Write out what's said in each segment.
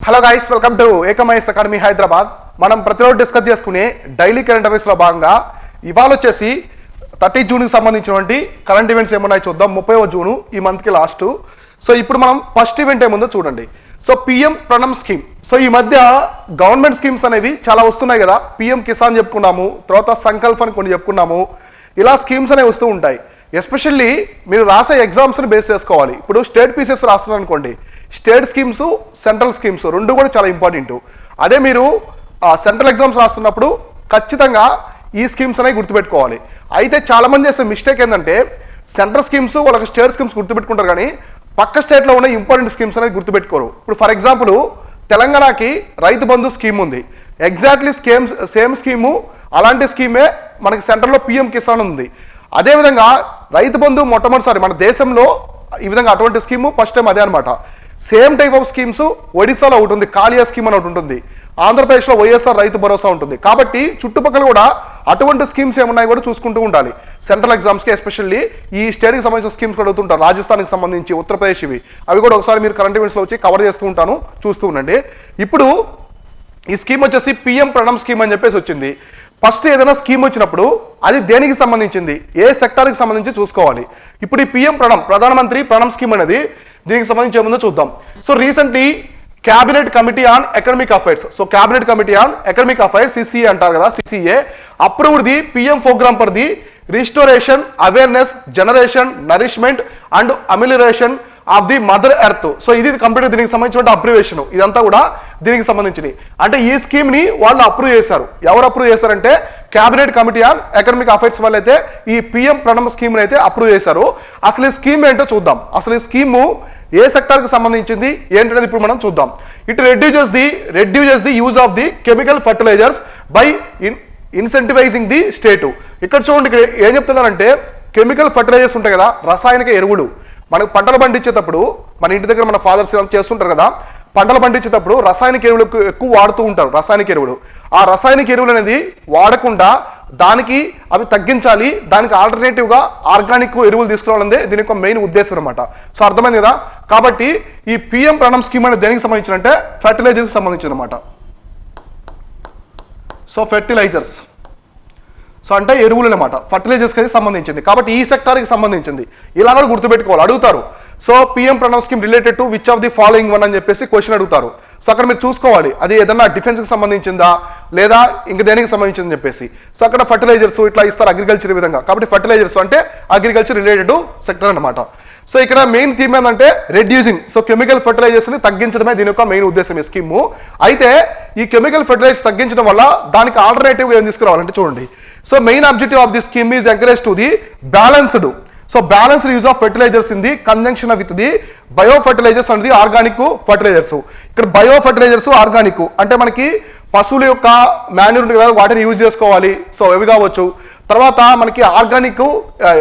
Hello guys, welcome to ఏకమైస్ academy Hyderabad. మనం ప్రతిరోజు డిస్కస్ చేసుకునే డైలీ కరెంట్ అఫైర్స్లో భాగంగా ఇవాళ వచ్చేసి 30 జూన్కి సంబంధించినటువంటి కరెంట్ ఈవెంట్స్ ఏమున్నాయి చూద్దాం. 30వ జూను ఈ మంత్కి లాస్ట్. సో ఇప్పుడు మనం ఫస్ట్ ఈవెంట్ ఏముందో చూడండి. So PM Pranam scheme. So ఈ మధ్య గవర్నమెంట్ స్కీమ్స్ అనేవి చాలా వస్తున్నాయి కదా. పిఎం కిసాన్ చెప్పుకున్నాము, తర్వాత సంకల్ప్ అని కొన్ని చెప్పుకున్నాము. ఇలా స్కీమ్స్ అనేవి వస్తూ ఉంటాయి. ఎస్పెషల్లీ మీరు రాసే ఎగ్జామ్స్ని బేస్ చేసుకోవాలి. ఇప్పుడు స్టేట్ పీసెస్ రాస్తున్నారు అనుకోండి, స్టేట్ స్కీమ్స్ సెంట్రల్ స్కీమ్స్ రెండు కూడా చాలా ఇంపార్టెంట్. అదే మీరు సెంట్రల్ ఎగ్జామ్స్ రాస్తున్నప్పుడు ఖచ్చితంగా ఈ స్కీమ్స్ అనేవి గుర్తుపెట్టుకోవాలి. అయితే చాలామంది చేసే మిస్టేక్ ఏంటంటే సెంట్రల్ స్కీమ్స్ వాళ్ళకి స్టేట్ స్కీమ్స్ గుర్తుపెట్టుకుంటారు, కానీ పక్క స్టేట్లో ఉన్న ఇంపార్టెంట్ స్కీమ్స్ అనేది గుర్తుపెట్టుకోరు. ఇప్పుడు ఫర్ ఎగ్జాంపుల్ తెలంగాణకి రైతు బంధు స్కీమ్ ఉంది. ఎగ్జాక్ట్లీ సేమ్ స్కీము, అలాంటి స్కీమే మనకి సెంట్రల్లో పిఎం కిసాన్ ఉంది. అదేవిధంగా రైతు బంధు మొట్టమొదటిసారి మన దేశంలో ఈ విధంగా అటువంటి స్కీము ఫస్ట్ టైం అదే అనమాట. సేమ్ టైప్ ఆఫ్ స్కీమ్స్ ఒడిశాలో ఒకటి ఉంది, కాళియా స్కీమ్ అని ఒకటి ఉంటుంది. ఆంధ్రప్రదేశ్లో వైఎస్ఆర్ రైతు భరోసా ఉంటుంది. కాబట్టి చుట్టుపక్కల కూడా అటువంటి స్కీమ్స్ ఏమున్నాయి కూడా చూసుకుంటూ ఉండాలి. సెంట్రల్ ఎగ్జామ్స్కి ఎస్పెషల్లీ ఈ స్టేట్కి సంబంధించిన స్కీమ్స్ కూడా అడుగుతుంటారు. రాజస్థాన్కి సంబంధించి, ఉత్తరప్రదేశ్ ఇవి అవి కూడా ఒకసారి మీరు కరెంట్ ఈవెంట్స్లో వచ్చి కవర్ చేస్తూ ఉంటాను, చూస్తూ ఉండండి. ఇప్పుడు ఈ స్కీమ్ వచ్చేసి పిఎం ప్రణమ్ స్కీమ్ అని చెప్పేసి వచ్చింది. ఫస్ట్ ఏదైనా స్కీమ్ వచ్చినప్పుడు అది దేనికి సంబంధించింది, ఏ సెక్టార్కి సంబంధించి చూసుకోవాలి. ఇప్పుడు ఈ పిఎం ప్రణమ్, ప్రధానమంత్రి ప్రణమ్ స్కీమ్ అనేది దీనికి సంబంధించి ఏముందో చూద్దాం. So recently cabinet committee on economic affairs, so cabinet committee on economic affairs CCA అంటారు కదా, CCA approved the PM programme for the restoration, awareness, generation, nourishment and amelioration of the mother earth. So ఇది complete దీనికి సంబంధించిన అప్రూవేషన్. ఇదంతా కూడా దీనికి సంబంధించినవి. అంటే ఈ స్కీమ్ ని వాళ్ళు అప్రూవ్ చేశారు. ఎవరు అప్రూవ్ చేశారంటే cabinet committee on economic affairs వాళ్ళు అయితే ఈ పిఎం ప్రణమ్ స్కీమ్ అయితే అప్రూవ్ చేశారు. అసలు ఈ స్కీమ్ ఏంటో చూద్దాం. అసలు ఈ స్కీము ఏ సెక్టార్కి సంబంధించింది ఏంటనేది ఇప్పుడు మనం చూద్దాం. It reduces the use of the chemical fertilisers by incentivising the state. ఇక్కడ చూడండి, ఇక్కడ ఏం చెప్తున్నారంటే కెమికల్ ఫర్టిలైజర్స్ ఉంటాయి కదా, రసాయనిక ఎరువులు. మనకు పంటలు పండించేటప్పుడు మన ఇంటి దగ్గర మన ఫాదర్స్ చేస్తుంటారు కదా, పంటలు పండించేటప్పుడు రసాయనిక ఎరువులు ఎక్కువ వాడుతూ ఉంటారు. రసాయనిక ఎరువులు, ఆ రసాయనిక ఎరువులు అనేది వాడకుండా దానికి అవి తగ్గించాలి. దానికి ఆల్టర్నేటివ్గా ఆర్గానిక్ ఎరువులు తీసుకురావాలనేది దీని యొక్క మెయిన్ ఉద్దేశం అనమాట. సో అర్థమైంది కదా. కాబట్టి ఈ పిఎం ప్రణమ్ స్కీమ్ అనేది దేనికి సంబంధించినంటే ఫర్టిలైజర్స్ సంబంధించిన అనమాట. సో ఫెర్టిలైజర్స్, సో అంటే ఎరువులు అనమాట, ఫర్టిలైజర్స్కి అయితే సంబంధించింది. కాబట్టి ఈ సెక్టార్కి సంబంధించింది. ఇలా కూడా గుర్తుపెట్టుకోవాలి, అడుగుతారు. So PM Pranav scheme related to which of the following one అని చెప్పేసి క్వశ్చన్ అడుగుతారు. సో అక్కడ మీరు చూసుకోవాలి అది ఏదన్నా డిఫెన్స్కి సంబంధించిందా లేదా ఇంక దేనికి సంబంధించిందని చెప్పేసి. సో అక్కడ ఫర్టిలైజర్స్ ఇట్లా ఇస్తారు, అగ్రికల్చర్ విధంగా. కాబట్టి ఫర్టిలైజర్స్ అంటే అగ్రికల్చర్ రిలేటెడ్ సెక్టర్ అనమాట. సో ఇక్కడ మెయిన్ థీమ్ ఏంటంటే రెడ్యూసింగ్. సో కెమికల్ ఫర్టిలైజర్స్ ని తగ్గించడమే దీని యొక్క మెయిన్ ఉద్దేశం ఈ స్కీము. అయితే ఈ కెమికల్ ఫర్టిలైజర్స్ తగ్గించడం వల్ల దానికి ఆల్టర్నేటివ్ ఏం తీసుకురావాలంటే చూడండి. So main objective of the scheme is encourage to the balanced. So balanced use of fertilisers in the conjunction with the bio fertilisers and the organic fertilisers. ఇక్కడ bio fertilisers, organic అంటే మనకి పశువుల యొక్క manure ఉంటుంది కదా, వాటిని use చేసుకోవాలి. So అవి కావచ్చు. తర్వాత మనకి ఆర్గానిక్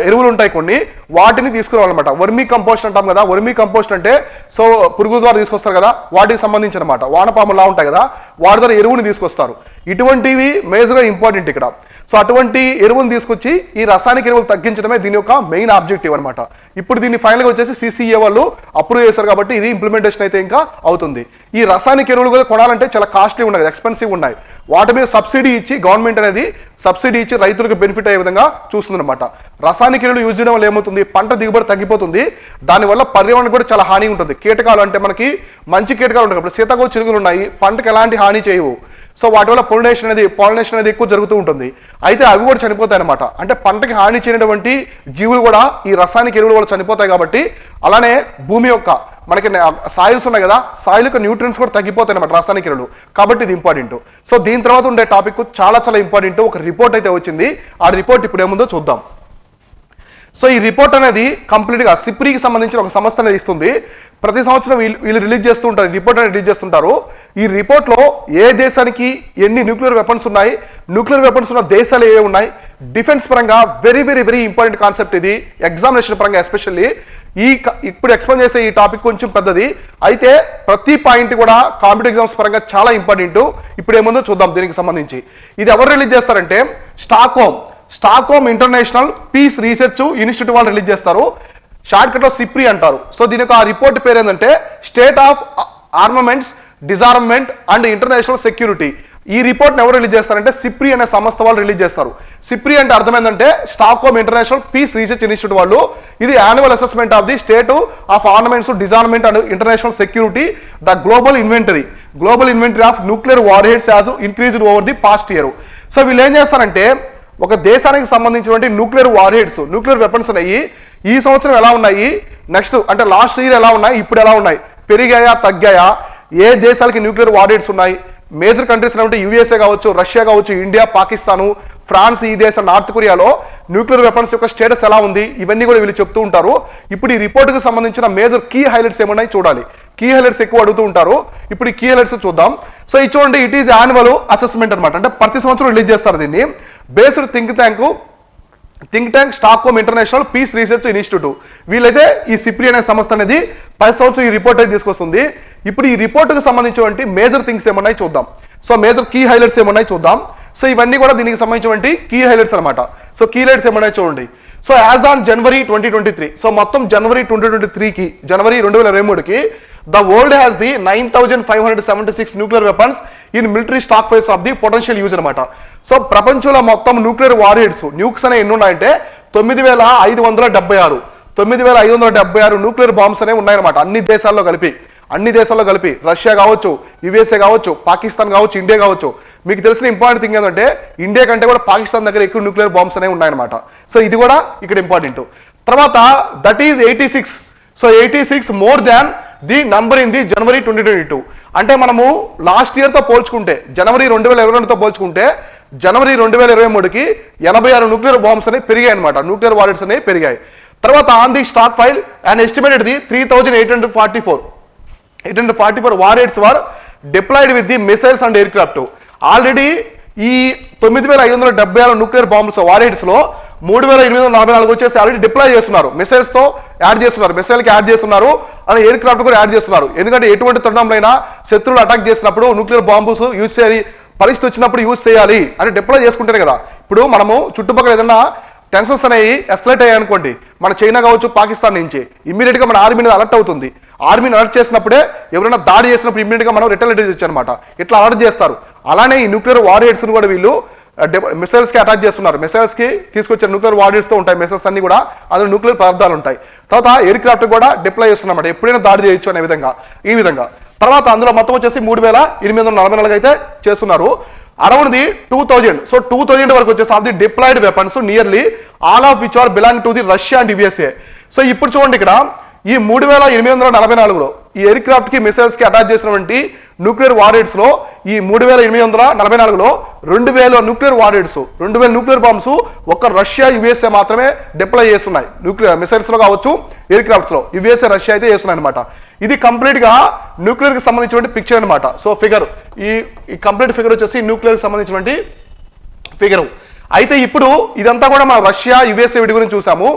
ఎరువులు ఉంటాయి కొన్ని, వాటిని తీసుకురావాలన్నమాట. వర్మీ కంపోస్ట్ అంటాం కదా. వర్మీ కంపోస్ట్ అంటే సో పురుగుల ద్వారా తీసుకొస్తారు కదా, వాటికి సంబంధించిన అనమాట. వానపాములా ఉంటాయి కదా, వాటి ద్వారా ఎరువుని తీసుకొస్తారు. ఇటువంటివి మేజర్గా ఇంపార్టెంట్ ఇక్కడ. సో అటువంటి ఎరువులు తీసుకొచ్చి ఈ రసాయనిక ఎరువులు తగ్గించడమే దీని యొక్క మెయిన్ ఆబ్జెక్టివ్ అనమాట. ఇప్పుడు దీన్ని ఫైనల్గా వచ్చేసి సిసిఏ వాళ్ళు అప్రూవ్ చేశారు కాబట్టి ఇది ఇంప్లిమెంటేషన్ అయితే ఇంకా అవుతుంది. ఈ రసాయనిక ఎరువులు కూడా కొనాలంటే చాలా కాస్ట్లీ ఉన్నాయి, ఎక్స్పెన్సివ్ ఉన్నాయి. వాటి మీద సబ్సిడీ ఇచ్చి గవర్నమెంట్ అనేది సబ్సిడీ ఇచ్చి రైతులకు బెనిఫిట్ అయ్యే విధంగా చూస్తుంది అనమాట. రసాయనిక ఎరువులు యూజ్ చేయడం వల్ల ఏమవుతుంది, పంట దిగుబడి తగ్గిపోతుంది. దానివల్ల పర్యావరణానికి కూడా చాలా హాని ఉంటుంది. కీటకాలు అంటే మనకి మంచి కీటకాలు ఉంటాయి. ఇప్పుడు సీతాకోక చిలుకలు ఉన్నాయి, పంటకు ఎలాంటి హాని చేయవు. సో వాటి వల్ల పాలినేషన్ అనేది ఎక్కువ జరుగుతూ ఉంటుంది. అయితే అవి కూడా చనిపోతాయి అనమాట. అంటే పంటకి హాని చేయనటువంటి జీవులు కూడా ఈ రసాయనిక ఎరువుల వల్ల చనిపోతాయి. కాబట్టి అలానే భూమి యొక్క మనకి సాయిల్స్ ఉన్నాయి కదా, సాయిల్ యొక్క న్యూట్రియన్స్ కూడా తగ్గిపోతాయి అనమాట రసాయనిక ఎరువులు. కాబట్టి ఇది ఇంపార్టెంట్. సో దీని తర్వాత ఉండే టాపిక్ చాలా చాలా ఇంపార్టెంట్. ఒక రిపోర్ట్ అయితే వచ్చింది. ఆ రిపోర్ట్ ఇప్పుడు ఏముందో చూద్దాం. సో ఈ రిపోర్ట్ అనేది కంప్లీట్గా సిప్రీకి సంబంధించిన ఒక సంస్థ అనేది ఇస్తుంది. ప్రతి సంవత్సరం వీళ్ళు రిలీజ్ చేస్తూ ఉంటారు, రిపోర్ట్ అనేది రిలీజ్ చేస్తుంటారు. ఈ రిపోర్ట్లో ఏ దేశానికి ఎన్ని న్యూక్లియర్ వెపన్స్ ఉన్నాయి, న్యూక్లియర్ వెపన్స్ ఉన్న దేశాలు ఏ ఉన్నాయి, డిఫెన్స్ పరంగా very very very important concept ఇది. ఎగ్జామినేషన్ పరంగా ఎస్పెషల్లీ ఇప్పుడు ఎక్స్ప్లెయిన్ చేసే ఈ టాపిక్ కొంచెం పెద్దది. అయితే ప్రతి పాయింట్ కూడా కాంపిటేటివ్ ఎగ్జామ్స్ పరంగా చాలా ఇంపార్టెంట్. ఇప్పుడు ఏముందో చూద్దాం దీనికి సంబంధించి. ఇది ఎవరు రిలీజ్ చేస్తారంటే Stockholm International Peace Research Institute వాళ్ళు రిలీజ్ చేస్తారు. షార్ట్ కట్లో సిప్రీ అంటారు. సో దీని యొక్క రిపోర్ట్ పేరు ఏంటంటే state of armaments disarmament and international security. ఈ రిపోర్ట్ని ఎవరు రిలీజ్ చేస్తారంటే సిప్రి అనే సంస్థ వాళ్ళు రిలీజ్ చేస్తారు. సిప్రి అంటే అర్థమైందంటే Stockholm International Peace Research Institute వాళ్ళు. ఇది annual assessment of the state of armaments, disarmament and international security, the global inventory of nuclear warheads has increased over the past year. So వీళ్ళు ఏం చేస్తారంటే ఒక దేశానికి సంబంధించినటువంటి nuclear warheads, nuclear weapons అనేవి ఈ సంవత్సరం ఎలా ఉన్నాయి, నెక్స్ట్ అంటే లాస్ట్ ఇయర్ ఎలా ఉన్నాయి, ఇప్పుడు ఎలా ఉన్నాయి, పెరిగాయా తగ్గాయా, ఏ దేశాలకి న్యూక్లియర్ వార్ హెడ్స్ ఉన్నాయి, మేజర్ కంట్రీస్ అంటే యూఎస్ఏ కావచ్చు, రష్యా కావచ్చు, ఇండియా, పాకిస్తాను, ఫ్రాన్స్, ఈ దేశం, నార్త్ కొరియాలో న్యూక్లియర్ వెపన్స్ యొక్క స్టేటస్ ఎలా ఉంది, ఇవన్నీ కూడా వీళ్ళు చెప్తూ ఉంటారు. ఇప్పుడు ఈ రిపోర్ట్కి సంబంధించిన మేజర్ కీ హైలైట్స్ ఏమున్నాయి చూడాలి. కీ హైలైట్స్ ఎక్కువ అడుగుతూ ఉంటారు. ఇప్పుడు ఈ కీ హైలైట్స్ చూద్దాం. సో ఇది చూడండి, ఇట్ ఈస్ యాన్యువల్ అసెస్మెంట్ అనమాట. అంటే ప్రతి సంవత్సరం రిలీజ్ చేస్తారు దీన్ని. Based think tank Stockholm International Peace Research Institute. వీళ్ళైతే ఈ సిప్రి అనే సంస్థ అనేది 10 సంవత్సరం ఈ రిపోర్ట్ అయితే తీసుకొస్తుంది. ఇప్పుడు ఈ రిపోర్ట్కి సంబంధించినటువంటి మేజర్ థింగ్స్ ఏమన్నాయి చూద్దాం. సో మేజర్ కీ హైలైట్స్ ఏమన్నాయి చూద్దాం. సో ఇవన్నీ కూడా దీనికి సంబంధించినటువంటి కీ హైలైట్స్ అనమాట. సో కీ హైలైట్స్ ఏమన్నాయి చూడండి. So as on January 2023, so మొత్తం జనవరి 2023కి, జనవరి 2023కి the world has the 9,576 nuclear weapons in military stock phase of the potential use అనమాట. సో ప్రపంచంలో మొత్తం న్యూక్లియర్ వారియర్స్, న్యూక్స్ అనేవి ఎన్ని ఉన్నాయంటే 9,576 న్యూక్లియర్ బాంబ్స్ అనేవి ఉన్నాయన్నమాట. అన్ని దేశాల్లో కలిపి రష్యా కావచ్చు, యుఎస్ఏ కావచ్చు, పాకిస్తాన్ కావచ్చు, ఇండియా కావచ్చు. మీకు తెలిసిన ఇంపార్టెంట్ థింగ్ ఏంటంటే ఇండియా కంటే కూడా పాకిస్తాన్ దగ్గర ఎక్కువ న్యూక్లియర్ బాంబ్స్ అనేవి ఉన్నాయన్నమాట. సో ఇది కూడా ఇక్కడ ఇంపార్టెంట్. తర్వాత that is 86. So 86 more than the number in the జనవరి 2022. అంటే మనము లాస్ట్ ఇయర్తో పోల్చుకుంటే, జనవరి 2022తో పోల్చుకుంటే జనవరి 2023కి 86 న్యూక్లియర్ బాంబ్స్ అనేవి పెరిగాయి అనమాట. న్యూక్లియర్ వారెంట్స్ అనేవి పెరిగాయి. తర్వాత on the stockpile and estimated the 3,844 warrants were deployed with the missiles and aircraft. Already ఈ 9,576 న్యూక్లియర్ బాంబ్స్ వారెంట్స్ లో 3,844 వచ్చేసి ఆల్రెడీ డిప్లాయ్ చేస్తున్నారు. మిసైల్స్ తో యాడ్ చేస్తున్నారు, మిసైల్కి యాడ్ చేస్తున్నారు, అలాగే ఎయిర్ క్రాఫ్ట్ కూడా యాడ్ చేస్తున్నారు. ఎందుకంటే ఎటువంటి తరుణంలో శత్రువులు అటాక్ చేసినప్పుడు న్యూక్లియర్ బాంబుస్ యూజ్ చేయాలి, పరిస్థితి వచ్చినప్పుడు యూజ్ చేయాలి అని డిప్లాయ్ చేసుకుంటేనే కదా. ఇప్పుడు మనము చుట్టుపక్కల ఏదైనా టెన్షన్స్ అనేవి ఎస్కలేట్ అయ్యాయి అనుకోండి, మన చైనా కావచ్చు, పాకిస్తాన్ నుంచి ఇమ్మీడియట్ గా మన ఆర్మీ అలర్ట్ అవుతుంది. ఆర్మీని అలర్ట్ చేసినప్పుడే ఎవరైనా దాడి చేసినప్పుడు ఇమ్మీడియట్ గా మనం రిటర్న్ చేయొచ్చు అనమాట. ఇట్లా అలర్ట్ చేస్తారు. అలానే ఈ న్యూక్లియర్ వారియర్స్ కూడా వీళ్ళు మిసైల్స్ కి అటాక్ చేస్తున్నారు. మిసైల్స్ కి తీసుకొచ్చే న్యూక్లియర్ వారియర్స్ తో ఉంటాయి మిసైల్స్ అన్ని కూడా, అందులో న్యూక్లియర్ పదార్థాలు ఉంటాయి. తర్వాత ఎయిర్ క్రాఫ్ట్ కూడా డిప్లాయ్ చేస్తున్నమాట, ఎప్పుడైనా దాడి చేయొచ్చు అనే విధంగా. ఈ విధంగా తర్వాత అందులో మొత్తం వచ్చేసి 3,844 అయితే చేస్తున్నారు. Around the 2,000. సో 2,000 వరకు వచ్చేసి of the deployed weapons nearly all of which are belong to the Russia and USA. So ఇప్పుడు చూడండి, ఇక్కడ ఈ 3,844లో ఈ ఎయిర్ క్రాఫ్ట్ కి మిసైల్స్ కి అటాచ్ చేసినటువంటి న్యూక్లియర్ వారెంట్స్ లో ఈ 3,844లో 2,000 న్యూక్లియర్ వారెంట్స్, 2,000 న్యూక్లియర్ బాంబ్స్ ఒక్క రష్యా యుఎస్ఏ మాత్రమే డిప్లాయ్ చేస్తున్నాయి. న్యూక్లియర్ మిసైల్స్ లో కావచ్చు, ఎయిర్ క్రాఫ్ట్స్ లో యుఎస్ఏ, రష్యా అయితే చేస్తున్నాయి అనమాట. ఇది కంప్లీట్ గా న్యూక్లియర్ కి సంబంధించిన పిక్చర్ అనమాట. సో ఫిగర్, ఈ కంప్లీట్ ఫిగర్ వచ్చేసి న్యూక్లియర్ కి సంబంధించినటువంటి ఫిగర్. అయితే ఇప్పుడు ఇదంతా కూడా మనం రష్యా, యుఎస్ఏ వీటి గురించి చూసాము.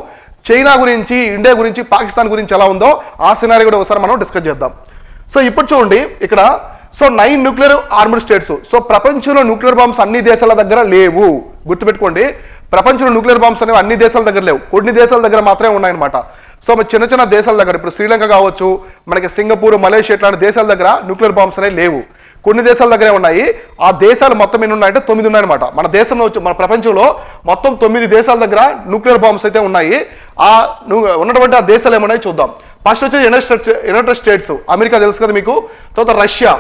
చైనా గురించి, ఇండియా గురించి, పాకిస్తాన్ గురించి ఎలా ఉందో ఆ సినారీ కూడా ఒకసారి మనం డిస్కస్ చేద్దాం. సో ఇప్పుడు చూడండి ఇక్కడ, so 9 nuclear armed states. So ప్రపంచంలో న్యూక్లియర్ బాంబ్స్ అన్ని దేశాల దగ్గర లేవు, గుర్తుపెట్టుకోండి. ప్రపంచంలో న్యూక్లియర్ బాంబ్స్ అనేవి అన్ని దేశాల దగ్గర లేవు, కొన్ని దేశాల దగ్గర మాత్రమే ఉన్నాయన్నమాట. సో చిన్న చిన్న దేశాల దగ్గర, ఇప్పుడు శ్రీలంక కావచ్చు, మనకి సింగపూర్, మలేషియా ఇట్లాంటి దేశాల దగ్గర న్యూక్లియర్ బాంబ్స్ అనేవి లేవు, కొన్ని దేశాల దగ్గరే ఉన్నాయి. ఆ దేశాలు మొత్తం ఎన్ని ఉన్నాయంటే 9 ఉన్నాయన్నమాట. మన దేశంలో, మన ప్రపంచంలో మొత్తం 9 దేశాల దగ్గర న్యూక్లియర్ బాంబ్స్ అయితే ఉన్నాయి. ఆ ఉన్నటువంటి ఆ దేశాలు ఏమన్నాయి చూద్దాం. ఫస్ట్ వచ్చేసి యునైటెడ్ స్టేట్స్, అమెరికా తెలుసు కదా మీకు. తర్వాత రష్యా,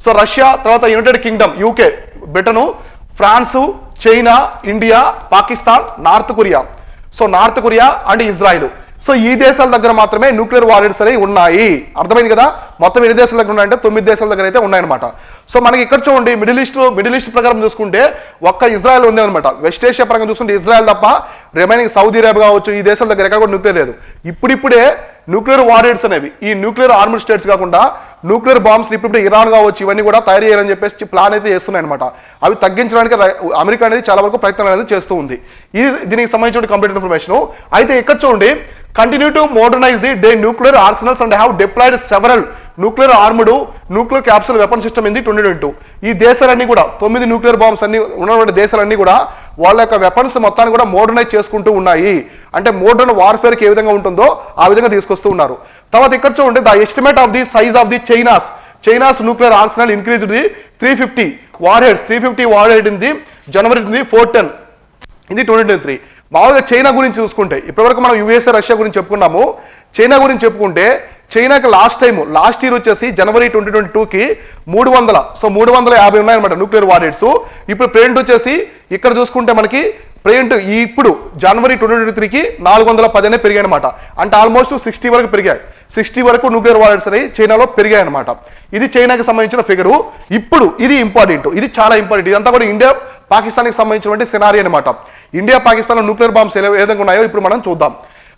సో రష్యా, తర్వాత united kingdom, UK, Britain, France, China, India, Pakistan, north Korea. So north Korea and Israel. So ఈ దేశాల దగ్గర మాత్రమే న్యూక్లియర్ వారెంట్స్ అనేవి ఉన్నాయి. అర్థమైంది కదా. మొత్తం ఎన్ని దేశాల దగ్గర ఉన్నాయంటే 9 దేశాల దగ్గర అయితే ఉన్నాయన్నమాట. సో మనకి ఇక్కడ చూడండి, మిడిల్ ఈస్ట్ ప్రకారం చూసుకుంటే ఒక్క ఇజ్రాయెల్ ఉంది అనమాట. వెస్ట్ ఏషియా ప్రకారం చూసుకుంటే ఇజ్రాయెల్ తప్ప రిమైనింగ్ సౌదీ అరేబియా కావచ్చు, ఈ దేశాల దగ్గర ఎక్కడ కూడా న్యూక్లియర్ లేదు. ఇప్పుడిప్పుడే న్యూక్లియర్ వారెంట్స్ అనేవి, ఈ న్యూక్లియర్ ఆర్మ్డ్ స్టేట్స్ కాకుండా న్యూక్లియర్ బాంబ్స్ ఇప్పుడు ఇరాన్ కావచ్చు, ఇవన్నీ కూడా తయారు చేయాలని చెప్పేసి ప్లాన్ అయితే చేస్తున్నాయి అనమాట. అవి తగ్గించడానికి అమెరికా అనేది చాలా వరకు ప్రయత్నం అనేది చేస్తూ ఉంది. ఇది దీనికి సంబంధించిన కంప్లీట్ ఇన్ఫర్మేషన్. అయితే ఇక్కడ చూడండి, continue to modernize their nuclear arsenals and have deployed several nuclear armed nuclear capsule weapon system in the 2022. ఈ దేశాలన్నీ కూడా 9 న్యూక్లియర్ బాంబ్స్ అన్ని ఉన్నటువంటి దేశాలన్నీ కూడా వాళ్ళ యొక్క వెపన్స్ మొత్తాన్ని కూడా మోడర్నైజ్ చేసుకుంటూ ఉన్నాయి. అంటే మోడర్న్ వార్ఫేర్ కి ఏ విధంగా ఉంటుందో ఆ విధంగా తీసుకొస్తూ ఉన్నారు. తర్వాత ఇక్కడ చూడండి, the estimate of the size of the China's nuclear arsenal increased the 350 వార్హెడ్స్ 350 warhead in the జనవరి 410 ఇది 2023. మామూలుగా చైనా గురించి చూసుకుంటే ఇప్పటివరకు మనం యూఎస్ఏ రష్యా గురించి చెప్పుకున్నాము. చైనా గురించి చెప్పుకుంటే చైనాకి లాస్ట్ ఇయర్ వచ్చేసి జనవరి 2022కి 350 ఉన్నాయన్నమాట న్యూక్లియర్ వార్హెడ్స్. ఇప్పుడు ప్రెజెంట్ వచ్చేసి ఇక్కడ చూసుకుంటే మనకి ప్రెజెంట్ ఇప్పుడు జనవరి 2023కి 410 పెరిగాయి అనమాట. అంటే ఆల్మోస్ట్ 60 వరకు పెరిగాయి. 60 వరకు న్యూక్లియర్ వార్హెడ్స్ అనేవి చైనాలో పెరిగాయి అనమాట. ఇది చైనాకి సంబంధించిన ఫిగరు. ఇప్పుడు ఇది ఇంపార్టెంట్, ఇది చాలా ఇంపార్టెంట్. ఇదంతా కూడా ఇండియా పాకిస్తాన్కి సంబంధించినటువంటి సినారీ అనమాట. ఇండియా పాకిస్తాన్లో న్యూక్లియర్ బాంబ్స్ ఏ విధంగా ఉన్నాయో ఇప్పుడు మనం చూద్దాం.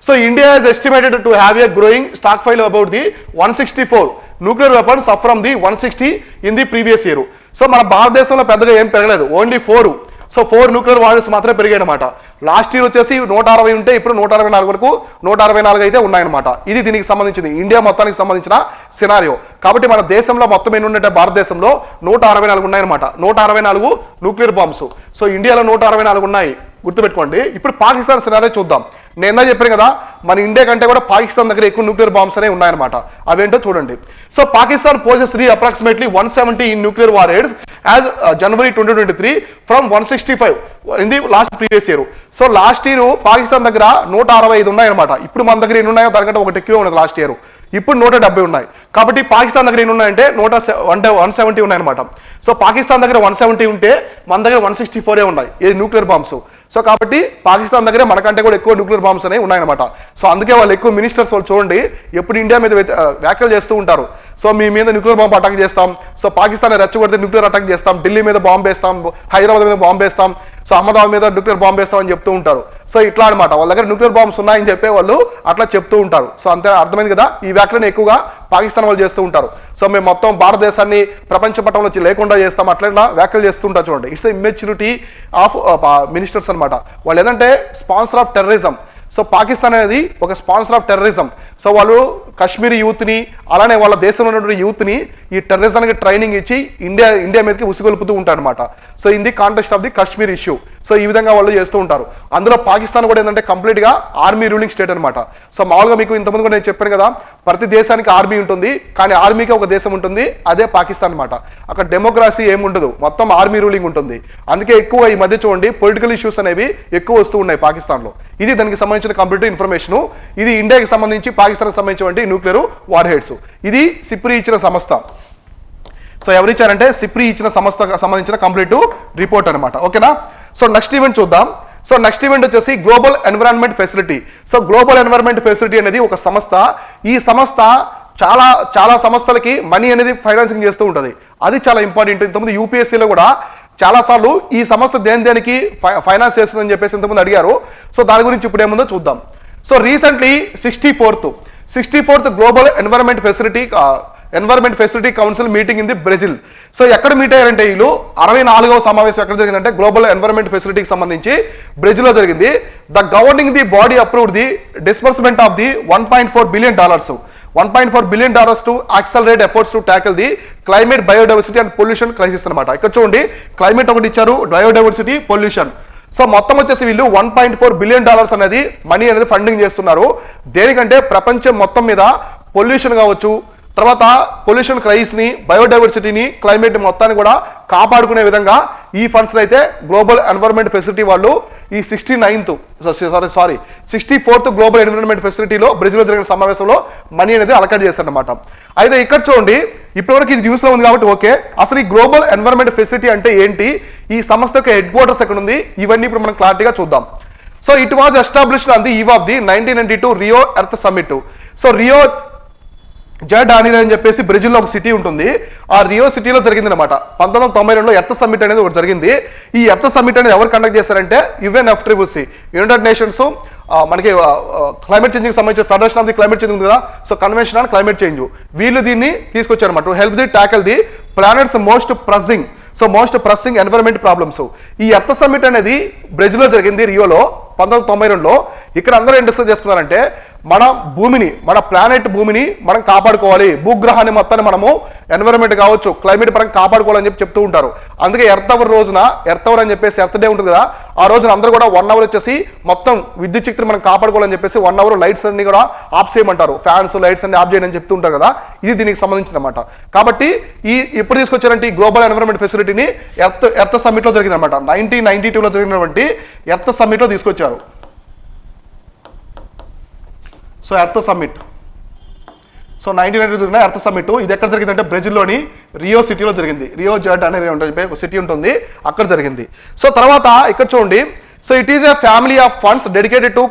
So India is estimated to have a growing stockpile about the 164 nuclear weapons up from the 160 in the previous year. So మన భారతదేశంలో పెద్దగా ఏం పెరగలేదు, ఓన్లీ 4. సో 4 న్యూక్లియర్ వార్హెడ్స్ మాత్రమే పెరిగాయి అనమాట. లాస్ట్ ఇయర్ వచ్చేసి 160 ఉంటే ఇప్పుడు 164 వరకు 164 అయితే ఉన్నాయన్నమాట. ఇది దీనికి సంబంధించింది, ఇండియా మొత్తానికి సంబంధించిన సినారియో. కాబట్టి మన దేశంలో మొత్తం ఎన్ని ఉన్నట్టే భారతదేశంలో 164 ఉన్నాయన్నమాట. 164 న్యూక్లియర్ బాంబ్స్. సో ఇండియాలో 164 ఉన్నాయి, గుర్తుపెట్టుకోండి. ఇప్పుడు పాకిస్తాన్ సినారియో చూద్దాం. నేను ఎంత చెప్పాను కదా, మన ఇండియా కంటే కూడా పాకిస్తాన్ దగ్గర ఎక్కువ న్యూక్లియర్ బాంబ్స్ అనేవి ఉన్నాయన్నమాట. అవేంటో చూడండి. So Pakistan poses approximately 170 in nuclear warheads as January 2023 from 165 in the last previous year. So last year Pakistan దగ్గర 165 ఉన్నాయన్నమాట. ఇప్పుడు మన దగ్గర ఎన్ని ఉన్నాయో దానికంటే ఒకటి ఎక్కువ ఉన్నది లాస్ట్ ఇయర్. ఇప్పుడు 170 ఉన్నాయి. కాబట్టి పాకిస్తాన్ దగ్గర ఎన్ని ఉన్నాయంటే 170 ఉన్నాయన్నమాట. సో పాకిస్తాన్ దగ్గర 170 ఉంటే మన దగ్గర 164 ఉన్నాయి ఇది న్యూక్లియర్ బాంబ్స్. సో కాబట్టి పాకిస్తాన్ దగ్గర మనకంటే కూడా ఎక్కువ న్యూక్లియర్ బాంబ్స్ అనేవి ఉన్నాయన్నమాట. సో అందుకే వాళ్ళు ఎక్కువ మినిస్టర్స్ వాళ్ళు చూడండి ఎప్పుడు ఇండియా మీద వ్యాఖ్యలు చేస్తూ ఉంటారు. సో మీ మీద న్యూక్లియర్ బాంబ్ అటాక్ చేస్తాం, సో పాకిస్తాన్ రెచ్చగొడితే న్యూక్లియర్ అటాక్ చేస్తాం, ఢిల్లీ మీద బాంబు వేస్తాం, హైదరాబాద్ మీద బాంబు వేస్తాం, సో అహ్మదాబాద్ మీద న్యూక్లియర్ బాంబు వేస్తాం అని చెప్తూ ఉంటారు. సో ఇట్లా అనమాట, వాళ్ళ దగ్గర న్యూక్లియర్ బాంబ్స్ ఉన్నాయని చెప్పే వాళ్ళు అట్లా చెప్తూ ఉంటారు. సో అంతే అర్థమైంది కదా, ఈ వ్యాఖ్యలను ఎక్కువగా పాకిస్తాన్ వాళ్ళు చేస్తూ ఉంటారు. సో మేము మొత్తం భారతదేశాన్ని ప్రపంచ పటంలో లేకుండా చేస్తాం అట్లా వ్యాఖ్యలు చేస్తూ ఉంటారు. చూడండి, ఇట్స్ ఇమ్మెచ్యూరిటీ ఆఫ్ మినిస్టర్స్ అనమాట. వాళ్ళు ఏదంటే sponsor of terrorism. So Pakistan అనేది ఒక స్పాన్సర్ ఆఫ్ టెర్రరిజం. సో వాళ్ళు కాశ్మీరీ యూత్ని అలానే వాళ్ళ దేశంలో ఉన్నటువంటి యూత్ని ఈ టెర్రరిజానికి ట్రైనింగ్ ఇచ్చి ఇండియా మీదకి ఉసిగొలుపుతూ ఉంటారు అనమాట. So in the context of the Kashmir issue. So ఈ విధంగా వాళ్ళు చేస్తూ ఉంటారు. అందులో పాకిస్తాన్ కూడా ఏంటంటే కంప్లీట్గా ఆర్మీ రూలింగ్ స్టేట్ అనమాట. సో మామూలుగా మీకు ఇంతకుముందు కూడా నేను చెప్పాను కదా, ప్రతి దేశానికి ఆర్మీ ఉంటుంది, కానీ ఆర్మీకి ఒక దేశం ఉంటుంది, అదే పాకిస్తాన్ అనమాట. అక్కడ డెమోక్రసీ ఏముండదు, మొత్తం ఆర్మీ రూలింగ్ ఉంటుంది. అందుకే ఎక్కువ ఈ మధ్య చూడండి పొలిటికల్ ఇష్యూస్ అనేవి ఎక్కువ వస్తూ ఉన్నాయి పాకిస్తాన్లో. ఇది దానికి సంబంధించిన కంప్లీట్ ఇన్ఫర్మేషన్. ఇది ఇండియాకి సంబంధించి పాకిస్తాన్కి సంబంధించిన న్యూక్లియర్ వార్ హెడ్స్. ఇది సిప్రీ ఇచ్చిన సంస్థ. సో ఎవరిచ్చారంటే సిప్రీ ఇచ్చిన సంస్థకు సంబంధించిన కంప్లీట్ రిపోర్ట్ అనమాట. ఓకేనా. సో నెక్స్ట్ ఈవెంట్ చూద్దాం. సో నెక్స్ట్ ఈవెంట్ వచ్చేసి global environment facility. So global environment facility అనేది ఒక సంస్థ. ఈ సంస్థ చాలా సంస్థలకి మనీ అనేది ఫైనాన్సింగ్ చేస్తూ ఉంటుంది. అది చాలా ఇంపార్టెంట్. ఇంతకుముందు యూపీఎస్సీలో కూడా చాలాసార్లు ఈ సంస్థ దేనికి ఫైనాన్స్ చేస్తుందని చెప్పేసి ఇంతకుముందు అడిగారు. సో దాని గురించి ఇప్పుడు ఏముందో చూద్దాం. So recently 64th global environment facility council meeting in the Brazil. So ఎక్కడ మీట్ అయ్యారంటే వీళ్ళు 64వ సమావేశం ఎక్కడ జరిగిందంటే గ్లోబల్ ఎన్విరాన్మెంట్ ఫెసిలిటీకి సంబంధించి బ్రెజిల్లో జరిగింది. The governing the body approved the disbursement of the $1.4 billion to accelerate efforts to tackle the climate, biodiversity and pollution crisis అనమాట. ఇక్కడ చూడండి, క్లైమేట్ ఒకటి ఇచ్చారు, బయోడైవర్సిటీ, పొల్యూషన్. సో మొత్తం వచ్చేసి వీళ్ళు $1.4 billion అనేది మనీ అనేది ఫండింగ్ చేస్తున్నారు. దేనికంటే ప్రపంచం మొత్తం మీద పొల్యూషన్ కావచ్చు, తర్వాత పొల్యూషన్ క్రైసిస్ని, బయోడైవర్సిటీని, క్లైమేట్ మొత్తాన్ని కూడా కాపాడుకునే విధంగా ఈ ఫండ్స్ అయితే గ్లోబల్ ఎన్విరాన్మెంట్ ఫెసిలిటీ వాళ్ళు ఈ 64th గ్లోబల్ ఎన్విరాన్మెంట్ ఫెసిలిటీలో బ్రెజిల్లో జరిగిన సమావేశంలో మనీ అనేది అలకేట్ చేశారనమాట. అయితే ఇక్కడ చూడండి, ఇప్పటివరకు ఇది న్యూస్లో ఉంది కాబట్టి ఓకే, అసలు ఈ గ్లోబల్ ఎన్విరాన్మెంట్ ఫెసిలిటీ అంటే ఏంటి, ఈ సంస్థ యొక్క హెడ్ క్వార్టర్స్ ఎక్కడ ఉంది, ఇవన్నీ ఇప్పుడు మనం క్లారిటీగా చూద్దాం. So it was established on the eve of the 1992 Rio Earth Summit. So Rio Janeiro అని చెప్పేసి బ్రెజిల్లో ఒక సిటీ ఉంటుంది. ఆ రియో సిటీలో జరిగింది అనమాట. 1992లో ఎర్త్ సమ్మిట్ అనేది ఒకటి జరిగింది. ఈ ఎర్త్ సమ్మిట్ అనేది ఎవరు కండక్ట్ చేశారంటే UNFCCC, యునైటెడ్ నేషన్స్ మనకి క్లైమేట్ చేంజ్కి సంబంధించిన federation of the climate change ఉంది కదా, so convention on climate change, వీళ్ళు దీన్ని తీసుకొచ్చారన్నమాట. To help the tackle the planet's most pressing environment problems. ఈ ఎర్త్ సమ్మిట్ అనేది బ్రెజిల్లో జరిగింది, రియోలో 1992లో. ఇక్కడ అందరూ ఏం డిస్కస్ చేసుకున్నారంటే మన భూమిని, మన ప్లానెట్ భూమిని మనం కాపాడుకోవాలి, భూగ్రహాన్ని మొత్తాన్ని మనము ఎన్విరాన్మెంట్ కావచ్చు క్లైమేట్ పరంగా కాపాడుకోవాలని చెప్తూ ఉంటారు. అందుకే ఎర్త్ అవర్ రోజున, ఎర్త్ అవర్ అని చెప్పేసి ఎర్త్ డే ఉంటుంది కదా, ఆ రోజున అందరూ కూడా 1 అవర్ వచ్చేసి మొత్తం విద్యుత్ శక్తిని మనం కాపాడుకోవాలని చెప్పేసి 1 అవర్ లైట్స్ అన్ని కూడా ఆఫ్ చేయమంటారు, ఫ్యాన్స్ లైట్స్ అన్ని ఆఫ్ చేయని అని చెప్తూ ఉంటారు కదా. ఇది దీనికి సంబంధించిన అన్నమాట. కాబట్టి ఇప్పుడు తీసుకొచ్చారంటే ఈ గ్లోబల్ ఎన్విరాన్మెంట్ ఫెసిలిటీని ఎర్త్ సమ్మిట్ లో జరిగింది అనమాట. 1992లో జరిగినటువంటి ఎర్త్ సమ్మిట్ లో తీసుకొచ్చారు. సో ఎర్త్ సమ్మిట్, సో 1992 జరిగిన ఎర్త్ సమ్మిట్ ఇది ఎక్కడ జరిగిందంటే బ్రెజిల్లోని రియో సిటీలో జరిగింది. రియో జెట్ అనే సిటీ ఉంటుంది, అక్కడ జరిగింది. సో తర్వాత ఇక్కడ చూడండి, so it is a family of funds dedicated to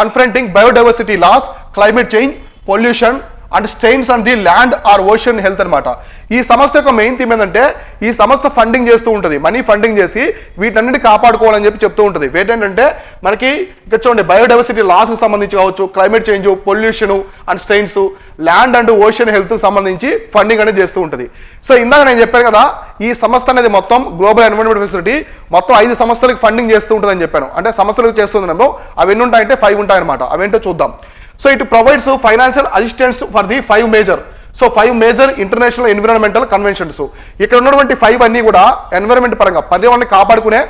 confronting biodiversity loss, climate change, pollution and strains on the land or ocean health అనమాట. ఈ సంస్థ యొక్క మెయిన్ థీమ్ ఏంటంటే ఈ సంస్థ ఫండింగ్ చేస్తూ ఉంటుంది, మనీ ఫండింగ్ చేసి వీటన్నిటిని కాపాడుకోవాలని చెప్పి చెప్తూ ఉంటుంది. ఏంటంటే మనకి ఇక్కడ చూడండి బయోడైవర్సిటీ లాస్కి సంబంధించి కావచ్చు, climate change, pollution and strains, land and ocean health సంబంధించి ఫండింగ్ అనేది చేస్తూ ఉంటుంది. సో ఇందాక నేను చెప్పాను కదా, ఈ సంస్థ అనేది మొత్తం గ్లోబల్ ఎన్విరాన్మెంట్ ఫెసిలిటీ మొత్తం 5 సంస్థలకు ఫండింగ్ చేస్తూ ఉంటుందని చెప్పాను. అంటే సంస్థలకు చేస్తుందో అవి ఎన్ని ఉంటాయంటే 5 ఉంటాయన్నమాట. అవేంటో చూద్దాం. So it provides financial assistance for the 5 major, so 5 major international environmental conventions. ఇక్కడ ఉన్నటువంటి 5 అన్ని కూడా ఎన్విరాన్మెంట్ పరంగా పర్యావరణాన్ని కాపాడుకునే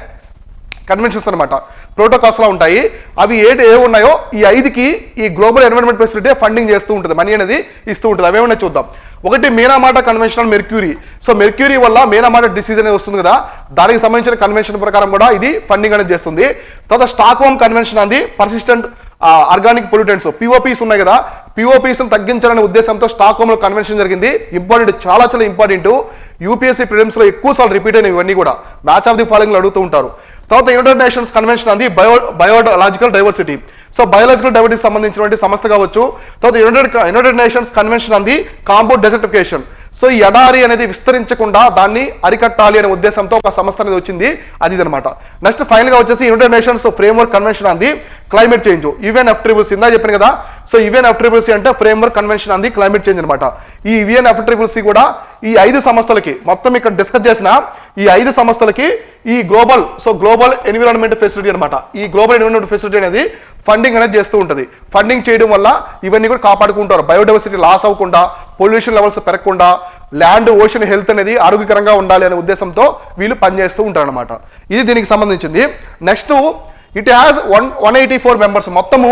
కన్వెన్షన్స్ అనమాట, ప్రోటోకాల్స్ లా ఉంటాయి. అవి ఏ ఉన్నాయో ఈ 5కి ఈ గ్లోబల్ ఎన్విరాన్మెంట్ ఫెసిలిటీ ఫండింగ్ చేస్తూ ఉంటుంది, మనీ అనేది ఇస్తూ ఉంటుంది. అవేమన్నా చూద్దాం. ఒకటి Minamata convention on mercury. So mercury వల్ల మీనామాటా డిసీజ్ అనేది వస్తుంది కదా, దానికి సంబంధించిన కన్వెన్షన్ ప్రకారం కూడా ఇది ఫండింగ్ అనేది చేస్తుంది. తర్వాత Stockholm convention on the persistent organic pollutants, POPs ఉన్నాయి కదా, పిఓపీస్ తగ్గించాలనే ఉద్దేశంతో స్టాక్హోమ్ లో కన్వెన్షన్ జరిగింది. ఇంపార్టెంట్, చాలా ఇంపార్టెంట్. యూపీఎస్సీ ప్రిలిమ్స్ లో ఎక్కువ సార్లు రిపీట్ అయినవి ఇవన్నీ కూడా, మ్యాచ్ ఆఫ్ ది ఫాలోయింగ్ లో అడుగుతూ ఉంటారు. తర్వాత United Nations convention on the biological diversity, so biological diversity సంబంధించినటువంటి సంస్థ కావచ్చు. తర్వాత United Nations convention on the compound desertification, so ఈ ఎడారి అనేది విస్తరించకుండా దాన్ని అరికట్టాలి అనే ఉద్దేశంతో ఒక సంస్థ అనేది వచ్చింది, అది అనమాట. నెక్స్ట్ ఫైనల్ గా వచ్చేసి United nations framework convention on the climate change, UNFCCC ఇందా చెప్పాను కదా. సో UNFCCC అంటే framework convention on the climate change అనమాట. ఈ UNFCCC కూడా ఈ 5 సంస్థలకి మొత్తం ఇక్కడ డిస్కస్ చేసిన ఈ 5 సంస్థలకి ఈ గ్లోబల్ ఎన్విరాన్మెంట్ ఫెసిలిటీ అనమాట, ఈ గ్లోబల్ ఎన్విరాన్మెంట్ ఫెసిలిటీ అనేది ఫండింగ్ అనేది చేస్తూ ఉంటుంది. ఫండింగ్ చేయడం వల్ల ఇవన్నీ కూడా కాపాడుకుంటారు, బయోడైవర్సిటీ లాస్ అవ్వకుండా, పొల్యూషన్ లెవెల్స్ పెరగకుండా, ల్యాండ్ ఓషన్ హెల్త్ అనేది ఆరోగ్యకరంగా ఉండాలి అనే ఉద్దేశంతో వీళ్ళు పనిచేస్తూ ఉంటారు అనమాట. ఇది దీనికి సంబంధించింది. నెక్స్ట్ ఇట్ హ్యాస్ 184 మెంబర్స్ మొత్తము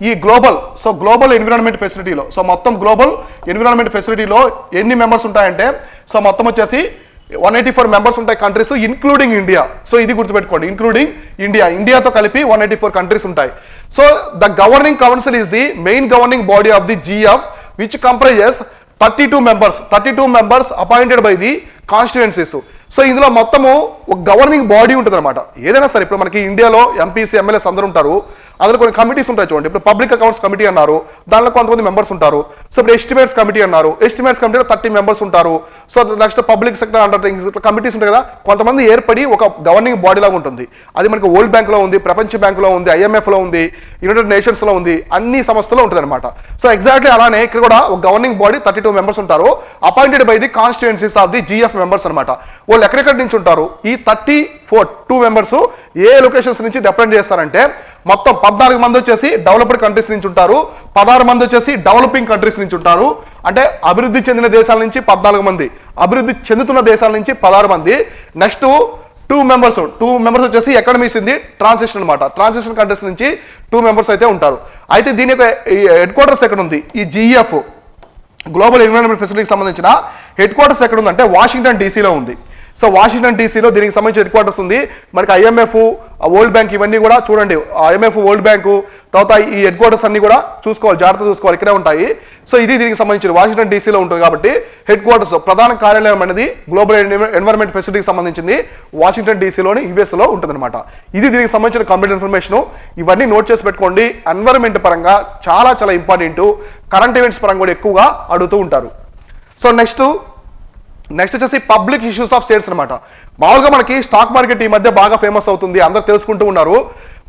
ఈ గ్లోబల్ ఎన్విరాన్మెంట్ ఫెసిలిటీలో. సో మొత్తం గ్లోబల్ ఎన్విరాన్మెంట్ ఫెసిలిటీలో ఎన్ని మెంబర్స్ ఉంటాయంటే, సో మొత్తం వచ్చేసి 184 మెంబర్స్ ఉంటాయి కంట్రీస్, ఇన్క్లూడింగ్ ఇండియా. సో ఇది గుర్తుపెట్టుకోండి, ఇన్క్లూడింగ్ ఇండియాతో కలిపి 184 కంట్రీస్ ఉంటాయి. So the governing council is the main governing body of the GF which comprises 32 members appointed by the constituencies. So ఇందులో మొత్తము ఒక గవర్నింగ్ బాడీ ఉంటుంది అనమాట. ఏదైనా సరే ఇప్పుడు మనకి ఇండియాలో ఎంపీసీ ఎమ్మెల్యేస్ అందరూ ఉంటారు, అందులో కొన్ని కమిటీస్ ఉంటాయి చూడండి. ఇప్పుడు పబ్లిక్ అకౌంట్స్ కమిటీ అన్నారు, దానిలో కొంతమంది మెంబర్స్ ఉంటారు. సో ఇప్పుడు ఎస్టిమేట్స్ కమిటీ అన్నారు, ఎస్టిమేట్స్ కమిటీలో 30 మెంబర్స్ ఉంటారు. So next public sector undertakings committees ఉంటాయి కదా, కొంతమంది ఏర్పడి ఒక గవర్నింగ్ బాడీ లాగా ఉంటుంది. అది మనకి వరల్డ్ బ్యాంక్ లో ఉంది, ప్రపంచ బ్యాంక్ లో ఉంది, IMF లో ఉంది, యునైటెడ్ నేషన్స్ లో ఉంది, అన్ని సంస్థల్లో ఉంటుంది అనమాట. సో ఎగ్జాక్ట్లీ అలానే ఇక్కడ కూడా ఒక గవర్నింగ్ బాడీ 32 మెంబర్స్ ఉంటారు, appointed by the constituencies of the GF members అనమాట. వాళ్ళు ఎక్కడెక్కడి నుంచి ఉంటారు, ఈ 32 మెంబర్స్ ఏ లొకేషన్స్ నుంచి రిప్రజెంట్ చేస్తారంటే మొత్తం 14 మంది వచ్చేసి డెవలప్డ్ కంట్రీస్ నుంచి ఉంటారు, 16 మంది వచ్చేసి డెవలపింగ్ కంట్రీస్ నుంచి ఉంటారు. అంటే అభివృద్ధి చెందిన దేశాల నుంచి 14 మంది, అభివృద్ధి చెందుతున్న దేశాల నుంచి 16 మంది. నెక్స్ట్ 2 మెంబర్స్ వచ్చేసి ఎకనమీస్ ఇన్ ది ట్రాన్సిషన్ అనమాట, ట్రాన్సిషన్ కంట్రీస్ నుంచి 2 మెంబర్స్ అయితే ఉంటారు. అయితే దీని యొక్క హెడ్ క్వార్టర్స్ ఎక్కడ ఉంది, ఈ GF గ్లోబల్ ఎన్విరాన్మెంట్ ఫెసిలిటీకి సంబంధించిన హెడ్ క్వార్టర్స్ ఎక్కడ ఉందంటే వాషింగ్టన్ DC లో ఉంది. సో వాషింగ్టన్ DC దీనికి సంబంధించిన హెడ్ క్వార్టర్స్ ఉంది. మనకి IMF, వరల్డ్ బ్యాంక్ ఇవన్నీ కూడా చూడండి, IMF, వరల్డ్ బ్యాంకు, తర్వాత ఈ హెడ్ క్వార్టర్స్ అన్ని కూడా చూసుకోవాలి, జాగ్రత్త చూసుకోవాలి, ఇక్కడే ఉంటాయి. సో ఇది దీనికి సంబంధించిన వాషింగ్టన్ DC లో ఉంటుంది కాబట్టి హెడ్ క్వార్టర్స్, ప్రధాన కార్యాలయం అనేది గ్లోబల్ ఎన్విరాన్మెంట్ ఫెసిలిటీకి సంబంధించింది వాషింగ్టన్ DC లోని US లో ఉంటుంది అనమాట. ఇది దీనికి సంబంధించిన కంప్లీట్ ఇన్ఫర్మేషన్. ఇవన్నీ నోట్ చేసి పెట్టుకోండి. ఎన్విరాన్మెంట్ పరంగా చాలా ఇంపార్టెంట్, కరెంట్ ఈవెంట్స్ పరంగా కూడా ఎక్కువగా అడుగుతూ ఉంటారు. సో నెక్స్ట్ వచ్చేసి పబ్లిక్ ఇష్యూస్ ఆఫ్ షేర్స్ అనమాట. మామూలుగా మనకి స్టాక్ మార్కెట్ ఈ మధ్య బాగా ఫేమస్ అవుతుంది, అందరూ తెలుసుకుంటూ ఉన్నారు.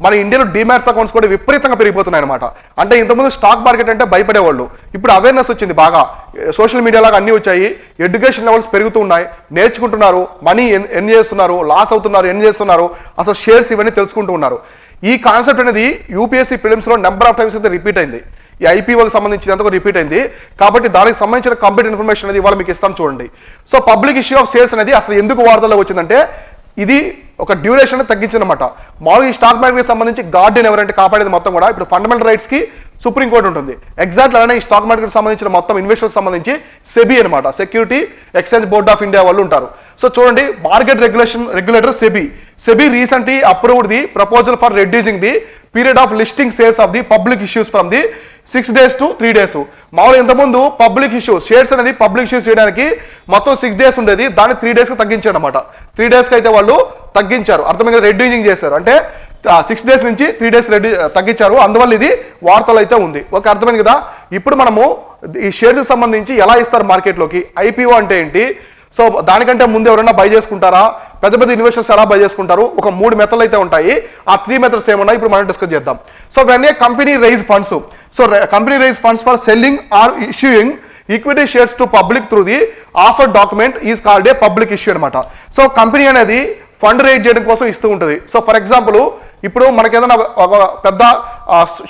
మన ఇండియాలో డిమాట్స్ అకౌంట్స్ కూడా విపరీతంగా పెరిగిపోతున్నాయి అనమాట. అంటే ఇంతకుముందు స్టాక్ మార్కెట్ అంటే భయపడేవాళ్ళు, ఇప్పుడు అవేర్నెస్ వచ్చింది బాగా, సోషల్ మీడియా లాగా అన్నీ వచ్చాయి, ఎడ్యుకేషన్ లెవెల్స్ పెరుగుతూ ఉన్నాయి, నేర్చుకుంటున్నారు, మనీ ఎన్ని చేస్తున్నారు, లాస్ అవుతున్నారు, ఎన్ని చేస్తున్నారు, అసలు షేర్స్ ఇవన్నీ తెలుసుకుంటూ ఉన్నారు. ఈ కాన్సెప్ట్ అనేది UPSC ప్రిలిమ్స్లో నెంబర్ ఆఫ్ టైమ్స్ అయితే రిపీట్ అయింది. ఈ ఐపీఓకి సంబంధించి అంతా రిపీట్ అయింది కాబట్టి దానికి సంబంధించిన కంప్లీట్ ఇన్ఫర్మేషన్ అనేది ఇవాళ మీకు ఇస్తాం చూడండి. So public issue of shares అనేది అసలు ఎందుకు వార్తల్లో వచ్చిందంటే ఇది ఒక డ్యూరేషన్ తగ్గించిందన్నమాట. మామూలుగా ఈ స్టాక్ మార్కెట్కి సంబంధించి గార్డెన్ ఎవరంటే కాపాడేది మొత్తం కూడా ఇప్పుడు ఫండమెంటల్ రైట్స్కి సుప్రీంకోర్టు ఉంటుంది. ఎగ్జాక్ట్ అలానే ఈ స్టాక్ మార్కెట్కి సంబంధించిన మొత్తం ఇన్వెస్టర్కి సంబంధించి సెబీ అనమాట, security exchange board of India వాళ్ళు ఉంటారు. సో చూడండి market regulator SEBI recently approved the proposal for reducing the period of listing shares of the public issues from the 6 days to 3 days. మామూలుగా ఇంతకుముందు పబ్లిక్ ఇష్యూస్ షేర్స్ అనేది public issues చేయడానికి మొత్తం 6 days ఉండేది, దాన్ని 3 days తగ్గించారు అనమాట. 3 days అయితే వాళ్ళు తగ్గించారు, అర్థమైంది, రెడ్యూసింగ్ చేశారు. అంటే 6 days నుంచి 3 days తగ్గించారు. అందువల్ల ఇది వార్తలు అయితే ఉంది. ఓకే, అర్థమైంది కదా. ఇప్పుడు మనము ఈ షేర్స్ సంబంధించి ఎలా ఇస్తారు మార్కెట్లోకి, ఐపీఓ అంటే ఏంటి, సో దానికంటే ముందు ఎవరైనా బై చేసుకుంటారా, పెద్ద పెద్ద ఇన్వెస్టర్స్ ఎలా బై చేసుకుంటారు, ఒక 3 మెథడ్లు అయితే ఉంటాయి. ఆ 3 మెథడ్స్ ఏమన్నా ఇప్పుడు మనం డిస్కస్ చేద్దాం. So when a company raise funds, so company raise funds for selling or issuing equity shares to public through the offer document is called a public issue అనమాట. సో కంపెనీ అనేది fund raise చేయడం కోసం ఇస్తూ ఉంటుంది. So for example ఇప్పుడు మనకి ఏదైనా ఒక పెద్ద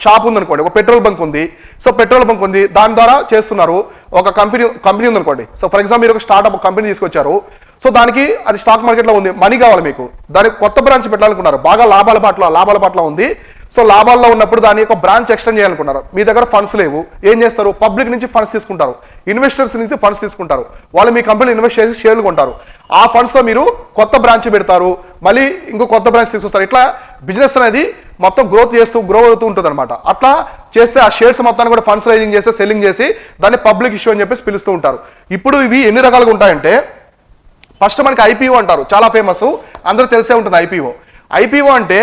షాప్ ఉందనుకోండి, ఒక పెట్రోల్ బంక్ ఉంది. సో పెట్రోల్ బంక్ ఉంది, దాని ద్వారా చేస్తున్నారు. ఒక కంపెనీ ఉందనుకోండి. సో ఫర్ ఎగ్జాంపుల్ మీరు ఒక స్టార్ట్అప్ కంపెనీ తీసుకొచ్చారు. సో దానికి అది స్టాక్ మార్కెట్లో ఉంది, మనీ కావాలి మీకు, దానికి కొత్త బ్రాంచ్ పెట్టాలనుకున్నారు, బాగా లాభాల పట్ల ఉంది. సో లాభాల్లో ఉన్నప్పుడు దాని యొక్క బ్రాంచ్ ఎక్స్టెండ్ చేయాలనుకున్నారు, మీ దగ్గర ఫండ్స్ లేవు, ఏం చేస్తారు, పబ్లిక్ నుంచి ఫండ్స్ తీసుకుంటారు, ఇన్వెస్టర్స్ నుంచి ఫండ్స్ తీసుకుంటారు, వాళ్ళు మీ కంపెనీలో ఇన్వెస్ట్ చేసి షేర్లు కొంటారు. ఆ ఫండ్స్తో మీరు కొత్త బ్రాంచ్ పెడతారు, మళ్ళీ ఇంకో కొత్త బ్రాంచ్ తీసుకొస్తారు. ఇట్లా బిజినెస్ అనేది మొత్తం గ్రో అవుతూ ఉంటుంది అనమాట. అట్లా చేస్తే ఆ షేర్స్ మొత్తాన్ని కూడా ఫండ్స్ రైజింగ్ చేసి సెల్లింగ్ చేసి దాన్ని పబ్లిక్ ఇష్యూ అని చెప్పేసి పిలుస్తూ ఉంటారు. ఇప్పుడు ఇవి ఎన్ని రకాలుగా ఉంటాయంటే ఫస్ట్ మనకి ఐపీఓ అంటారు, చాలా ఫేమస్, అందరూ తెలిసే ఉంటుంది ఐపీఓ అంటే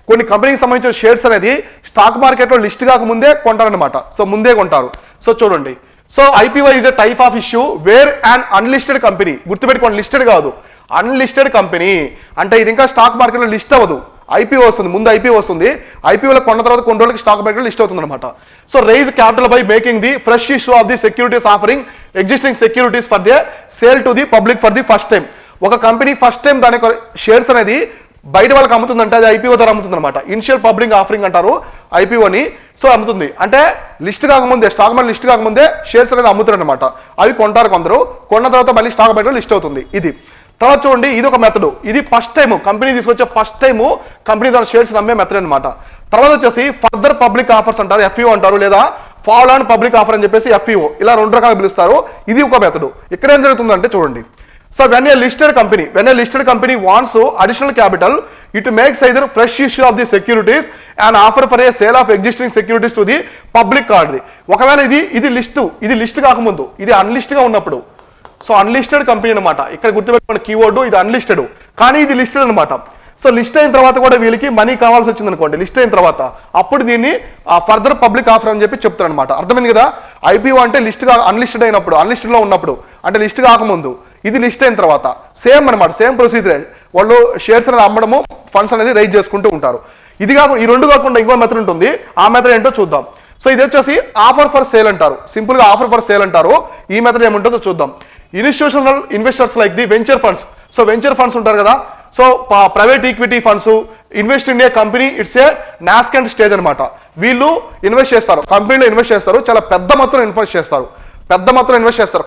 కొన్ని కంపెనీకి సంబంధించిన షేర్స్ అనేది స్టాక్ మార్కెట్లో లిస్ట్ కాకముందే కొంటారనమాట. సో ముందే కొంటారు. సో చూడండి, so IPO is a type of issue where and unlisted company, గుర్తుపెట్టుకోండి, లిస్టెడ్ కాదు, అన్లిస్టెడ్ కంపెనీ అంటే ఇది ఇంకా స్టాక్ మార్కెట్లో లిస్ట్ అవ్వదు, ఐపీఓ వస్తుంది, ముందు ఐపీఓ వస్తుంది, ఐపీఓలో కొన్న తర్వాత కొన్ని రోజులకి స్టాక్ మార్కెట్లో లిస్ట్ అవుతుంది అనమాట. So raise capital by making the fresh issue of the securities offering existing securities for the sale to the public for the first time. ఒక కంపెనీ ఫస్ట్ టైం దాని షేర్స్ అనేది బయట వాళ్ళకి అమ్ముతుందంటే అది ఐపీఓ ద్వారా అమ్ముతుంది అనమాట. ఇనిషియల్ పబ్లిక్ ఆఫరింగ్ అంటారు ఐపీఓని. సో అమ్ముతుంది అంటే లిస్ట్ కాకముందే, స్టాక్ మార్కెట్ లిస్ట్ కాకముందే షేర్స్ అనేది అమ్ముతారు అనమాట. అవి కొంటారు కొందరు, కొన్న తర్వాత మళ్ళీ స్టాక్ మార్కెట్లో లిస్ట్ అవుతుంది. ఇది తర్వాత చూడండి, ఇది ఒక మెథడ్, ఇది ఫస్ట్ టైం కంపెనీ తీసుకొచ్చే ఫస్ట్ టైం కంపెనీ ద్వారా షేర్స్ అమ్మే మెథడ్ అనమాట. తర్వాత వచ్చేసి ఫర్దర్ పబ్లిక్ ఆఫర్స్ అంటారు, ఎఫ్ఈఓ అంటారు, లేదా ఫాలో ఆన్ పబ్లిక్ ఆఫర్ అని చెప్పేసి ఎఫ్ఈఓ, ఇలా 2 రకాలు పిలుస్తారు. ఇది ఒక మెథడ్. ఇక్కడ ఏం జరుగుతుందంటే చూడండి, so when a listed company wants additional capital, it makes either fresh issue of the securities and offer for a sale of existing securities to the public card. ఒకవేళ ఇది లిస్ట్ కాకముందు, ఇది అన్లిస్ట్ గా ఉన్నప్పుడు, సో అన్లిస్టెడ్ కంపెనీ అనమాట. ఇక్కడ గుర్తుపెట్టుకున్న keyword ఇది unlisted, కానీ ఇది లిస్టెడ్ అనమాట. సో లిస్ట్ అయిన తర్వాత కూడా వీళ్ళకి మనీ కావాల్సి వచ్చింది అనుకోండి, లిస్ట్ అయిన తర్వాత అప్పుడు దీన్ని ఫర్దర్ పబ్లిక్ ఆఫర్ అని చెప్పి చెప్తారు అనమాట. అర్థమైంది కదా. ఐపీఓ అంటే అన్లిస్టెడ్ అయినప్పుడు, అన్లిస్టెడ్ లో ఉన్నప్పుడు, అంటే లిస్ట్ కాకముందు. ఇది లిస్ట్ అయిన తర్వాత సేమ్ అనమాట, సేమ్ ప్రొసీజరే, వాళ్ళు షేర్స్ అనేది అమ్మడము, ఫండ్స్ అనేది రైజ్ చేసుకుంటూ ఉంటారు. ఇది కాకుండా ఈ 2 కాకుండా ఇంకో మెథడ్ ఉంటుంది, ఆ మెథడ్ ఏంటో చూద్దాం. సో ఇది వచ్చేసి ఆఫర్ ఫర్ సేల్ అంటారు, సింపుల్ గా ఆఫర్ ఫర్ సేల్ అంటారు. ఈ మెథడ్ ఏముంటుందో చూద్దాం. Institutional investors like the venture funds, so venture funds ఉంటారు కదా, so private equity funds invest in a company, it's a nascent stage అనమాట. వీళ్ళు ఇన్వెస్ట్ చేస్తారు, కంపెనీలో ఇన్వెస్ట్ చేస్తారు, చాలా పెద్ద మొత్తం ఇన్వెస్ట్ చేస్తారు,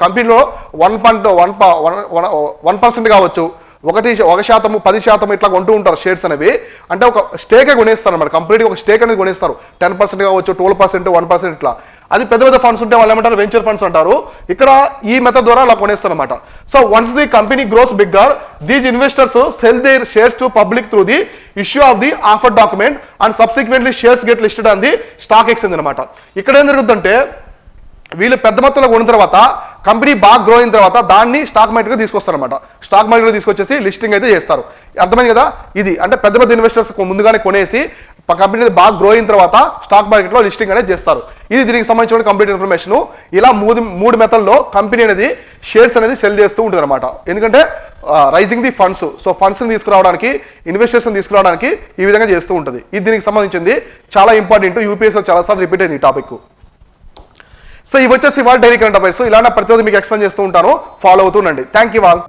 కంపెనీలో 1% కావచ్చు, 1%, 10% ఇట్లా కొంటూ ఉంటారు షేర్స్ అనేవి. అంటే ఒక స్టేకే కొనేస్తారు అన్నమాట, కంప్లీట్గా ఒక స్టేక్ అనేది కొనేస్తారు, 10% కావచ్చు, 12%, 1% ఇట్లా. అది పెద్ద పెద్ద ఫండ్స్ ఉంటే వాళ్ళు ఏమంటారు, వెంచర్ ఫండ్స్ అంటారు. ఇక్కడ ఈ మెథడ్ ద్వారా అలా కొనేస్తారు అనమాట. So once the company grows bigger, these investors sell their shares to public through the issue of the offer document and subsequently shares get listed on the stock exchange అనమాట. ఇక్కడ ఏం జరుగుతుందంటే వీళ్ళు పెద్ద మొత్తంలో కొన్న తర్వాత కంపెనీ బాగా గ్రో అయిన తర్వాత దాన్ని స్టాక్ మార్కెట్గా తీసుకొస్తారు అనమాట. స్టాక్ మార్కెట్లో తీసుకొచ్చేసి లిస్టింగ్ అయితే చేస్తారు. అర్థమైంది కదా. ఇది అంటే పెద్ద పెద్ద ఇన్వెస్టర్స్ ముందుగానే కొనేసి కంపెనీ బాగా గ్రో అయిన తర్వాత స్టాక్ మార్కెట్లో లిస్టింగ్ అనేది చేస్తారు. ఇది దీనికి సంబంధించిన కంప్లీట్ ఇన్ఫర్మేషన్. ఇలా 3 మెథడ్లో కంపెనీ అనేది షేర్స్ అనేది సెల్ చేస్తూ ఉంటుంది అనమాట. ఎందుకంటే రైజింగ్ ది ఫండ్స్, సో ఫండ్స్ని తీసుకురావడానికి, ఇన్వెస్టర్స్ని తీసుకురావడానికి ఈ విధంగా చేస్తూ ఉంటుంది. ఇది దీనికి సంబంధించింది చాలా ఇంపార్టెంట్, యూపీఎస్లో చాలాసార్లు రిపీట్ అయింది ఈ టాపిక్. సో ఇవి వచ్చేసి ఇవాళ డైలీ కరెంట్ అఫైర్స్. ఇలానే ప్రతిరోజు మీకు ఎక్స్ప్లెయిన్ చేస్తూ ఉంటాను, ఫాలో అవుతూ ఉండండి. Thank you all.